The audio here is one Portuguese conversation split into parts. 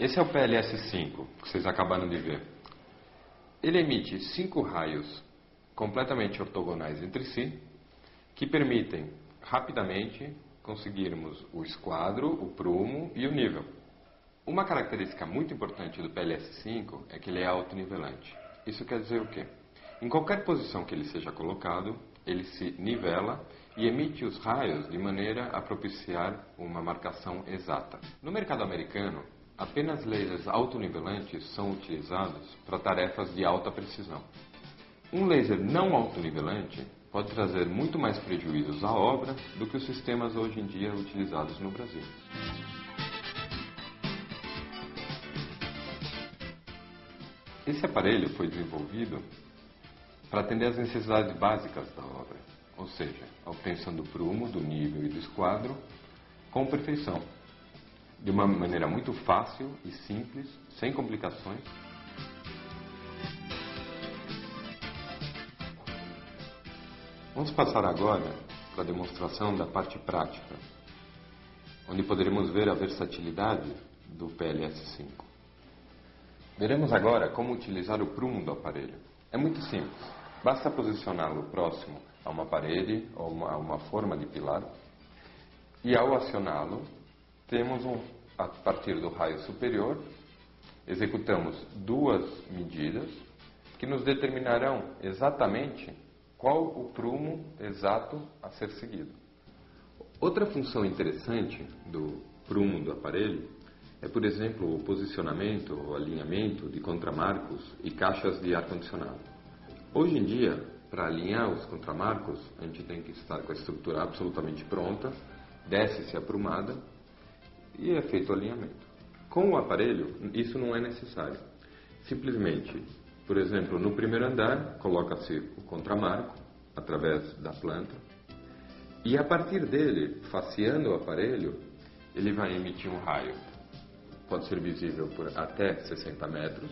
Esse é o PLS-5, que vocês acabaram de ver. Ele emite 5 raios completamente ortogonais entre si, que permitem rapidamente conseguirmos o esquadro, o prumo e o nível. Uma característica muito importante do PLS-5 é que ele é autonivelante. Isso quer dizer o quê? Em qualquer posição que ele seja colocado, ele se nivela e emite os raios de maneira a propiciar uma marcação exata. No mercado americano, apenas lasers autonivelantes são utilizados para tarefas de alta precisão. Um laser não autonivelante pode trazer muito mais prejuízos à obra do que os sistemas hoje em dia utilizados no Brasil. Esse aparelho foi desenvolvido para atender às necessidades básicas da obra, ou seja, a obtenção do prumo, do nível e do esquadro com perfeição, de uma maneira muito fácil e simples, sem complicações. Vamos passar agora para a demonstração da parte prática, onde poderemos ver a versatilidade do PLS-5. Veremos agora como utilizar o prumo do aparelho. É muito simples, basta posicioná-lo próximo a uma parede ou a uma forma de pilar e ao acioná-lo, temos a partir do raio superior, executamos 2 medidas que nos determinarão exatamente qual o prumo exato a ser seguido. Outra função interessante do prumo do aparelho é, por exemplo, o posicionamento ou alinhamento de contramarcos e caixas de ar-condicionado. Hoje em dia, para alinhar os contramarcos, a gente tem que estar com a estrutura absolutamente pronta, desce-se a prumada e é feito o alinhamento. Com o aparelho, isso não é necessário. Simplesmente, por exemplo, no primeiro andar, coloca-se o contramarco através da planta e a partir dele, faceando o aparelho, ele vai emitir um raio. Pode ser visível por até 60 metros,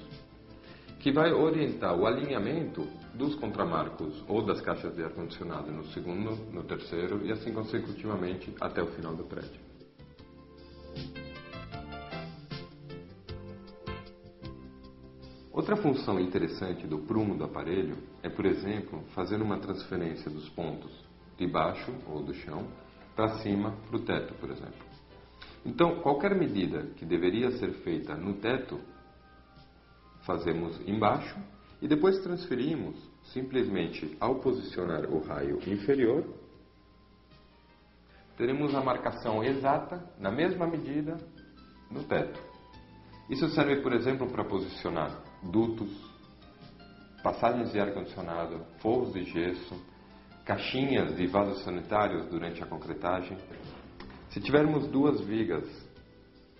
que vai orientar o alinhamento dos contramarcos ou das caixas de ar-condicionado no segundo, no terceiro e assim consecutivamente até o final do prédio. Outra função interessante do prumo do aparelho é, por exemplo, fazer uma transferência dos pontos de baixo ou do chão para cima para o teto, por exemplo. Então, qualquer medida que deveria ser feita no teto, fazemos embaixo e depois transferimos simplesmente ao posicionar o raio inferior, teremos a marcação exata, na mesma medida, no teto. Isso serve, por exemplo, para posicionar dutos, passagens de ar-condicionado, forros de gesso, caixinhas de vasos sanitários durante a concretagem. Se tivermos 2 vigas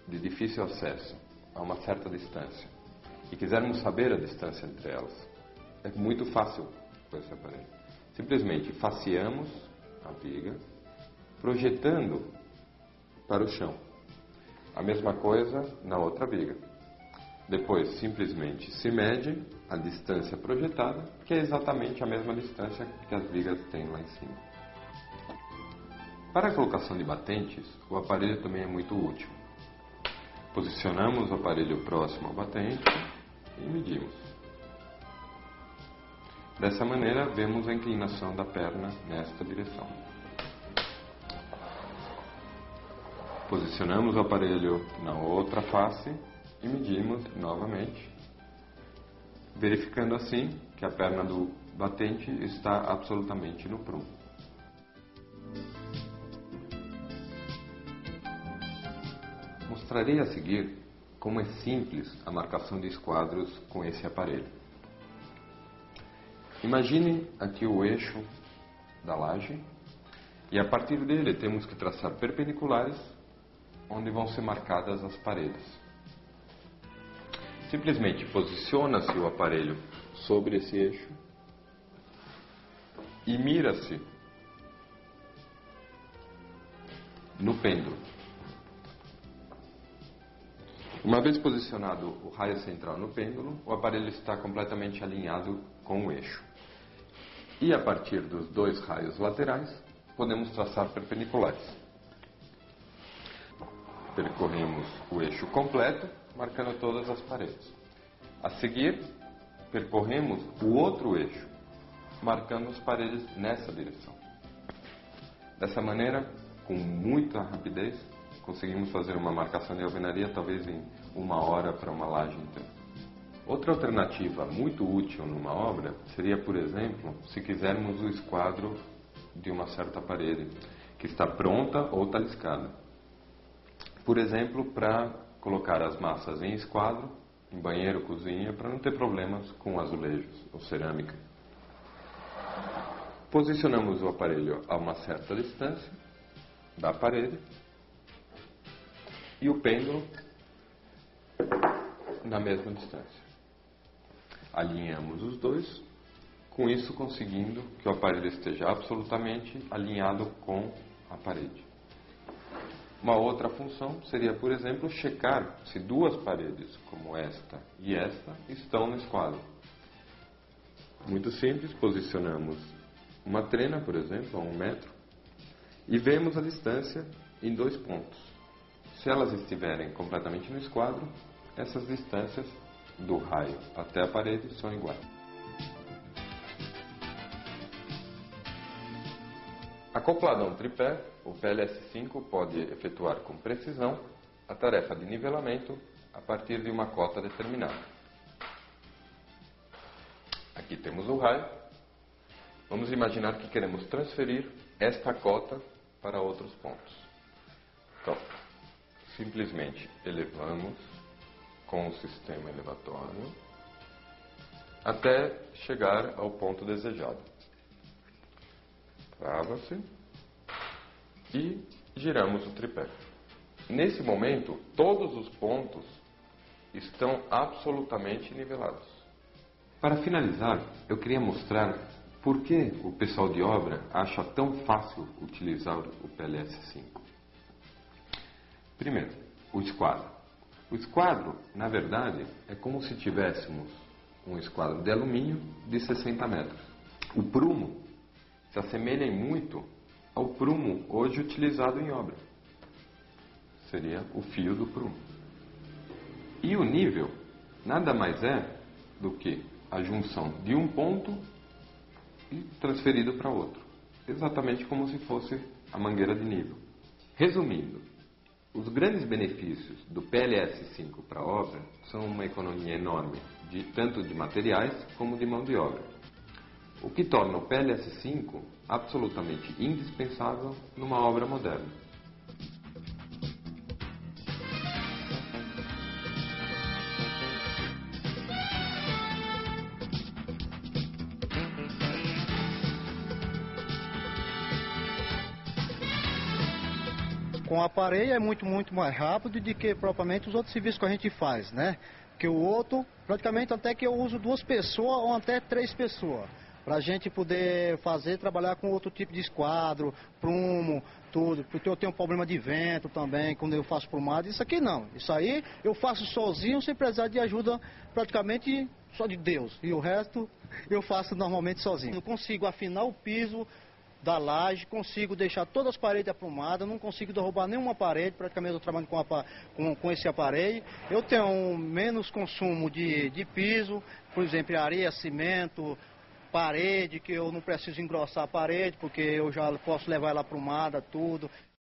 de difícil acesso a uma certa distância e quisermos saber a distância entre elas, é muito fácil com esse aparelho. Simplesmente faceamos a viga, projetando para o chão. A mesma coisa na outra viga. Depois, simplesmente se mede a distância projetada, que é exatamente a mesma distância que as vigas têm lá em cima. Para a colocação de batentes, o aparelho também é muito útil. Posicionamos o aparelho próximo ao batente e medimos. Dessa maneira, vemos a inclinação da perna nesta direção. Posicionamos o aparelho na outra face e medimos novamente, verificando assim que a perna do batente está absolutamente no prumo. Mostrarei a seguir como é simples a marcação de esquadros com esse aparelho. Imagine aqui o eixo da laje e a partir dele temos que traçar perpendiculares onde vão ser marcadas as paredes. Simplesmente posiciona-se o aparelho sobre esse eixo e mira-se no pêndulo. Uma vez posicionado o raio central no pêndulo, o aparelho está completamente alinhado com o eixo. E a partir dos 2 raios laterais, podemos traçar perpendiculares. Percorremos o eixo completo marcando todas as paredes. A seguir, percorremos o outro eixo, marcando as paredes nessa direção. Dessa maneira, com muita rapidez, conseguimos fazer uma marcação de alvenaria talvez em 1 hora para uma laje inteira. Outra alternativa muito útil numa obra seria, por exemplo, se quisermos o esquadro de uma certa parede, que está pronta ou taliscada. Por exemplo, para colocar as massas em esquadro, em banheiro, cozinha, para não ter problemas com azulejos ou cerâmica. Posicionamos o aparelho a uma certa distância da parede e o pêndulo na mesma distância. Alinhamos os dois, com isso conseguindo que o aparelho esteja absolutamente alinhado com a parede. Uma outra função seria, por exemplo, checar se duas paredes, como esta e esta, estão no esquadro. Muito simples, posicionamos uma trena, por exemplo, a 1 metro, e vemos a distância em 2 pontos. Se elas estiverem completamente no esquadro, essas distâncias do raio até a parede são iguais. Acoplado a um tripé, o PLS5 pode efetuar com precisão a tarefa de nivelamento a partir de uma cota determinada. Aqui temos o raio. Vamos imaginar que queremos transferir esta cota para outros pontos. Então, simplesmente elevamos com o sistema elevatório até chegar ao ponto desejado. Trava-se e giramos o tripé. Nesse momento, todos os pontos estão absolutamente nivelados. Para finalizar, eu queria mostrar por que o pessoal de obra acha tão fácil utilizar o PLS5. Primeiro, o esquadro. O esquadro, na verdade, é como se tivéssemos um esquadro de alumínio de 60 metros. O prumo se assemelha muito ao prumo hoje utilizado em obra. Seria o fio do prumo. E o nível nada mais é do que a junção de um ponto e transferido para outro. Exatamente como se fosse a mangueira de nível. Resumindo, os grandes benefícios do PLS5 para a obra são uma economia enorme, tanto de materiais como de mão de obra. O que torna o PLS5 absolutamente indispensável numa obra moderna. Com a parede é muito mais rápido do que propriamente os outros serviços que a gente faz, né? Que o outro, praticamente até que eu uso 2 pessoas ou até 3 pessoas. Para a gente poder trabalhar com outro tipo de esquadro, prumo, tudo. Porque eu tenho um problema de vento também, quando eu faço prumado. Isso aqui não. Isso aí eu faço sozinho, sem precisar de ajuda praticamente só de Deus. E o resto eu faço normalmente sozinho. Eu consigo afinar o piso da laje, consigo deixar todas as paredes aprumadas, não consigo derrubar nenhuma parede, praticamente eu trabalho com esse aparelho. Eu tenho menos consumo de piso, por exemplo, areia, cimento, parede, que eu não preciso engrossar a parede, porque eu já posso levar ela aprumada, tudo.